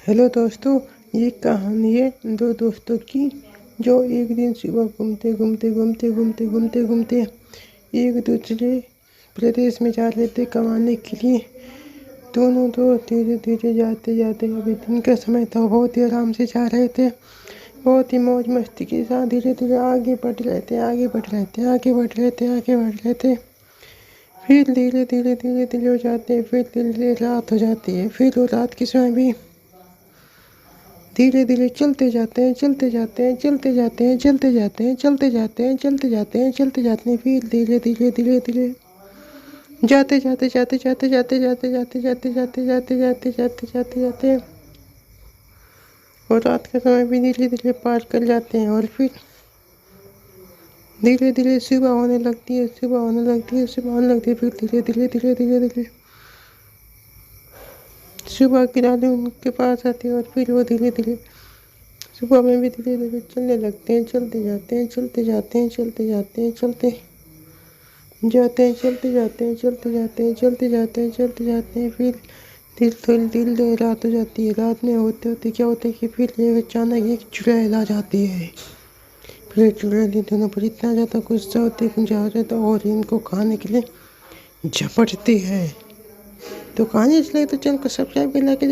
Hello दोस्तों, ये कहानी है दो दोस्तों की जो एक दिन सुबह घूमते एक दूसरे प्रदेश में जा रहे थे कमाने के लिए। दोनों दोस्त धीरे धीरे जाते जाते, अभी दिन का समय था, बहुत ही आराम से जा रहे थे, बहुत ही मौज मस्ती के साथ धीरे धीरे आगे बढ़ रहे थे। फिर धीरे हो जाते हैं, फिर धीरे धीरे रात हो जाती है। फिर वो रात के समय भी धीरे धीरे चलते जाते हैं। फिर धीरे जाते और रात का समय भी धीरे धीरे पार कर जाते हैं। और फिर धीरे धीरे सुबह होने लगती है। फिर धीरे सुबह की रानी उनके पास आती है और फिर वो धीरे धीरे सुबह में भी धीरे धीरे चलने लगते हैं। चलते जाते हैं। फिर रात हो जाती है। रात में होते होते क्या होता है कि फिर एक अचानक एक चुड़ैल आ जाती है। फिर चुड़ैल दोनों पर इतना ज़्यादा गुस्सा होती है कि और इनको खाने के लिए झपटती है। तो कहानी इसलिए तो चैनल को सब्सक्राइब करके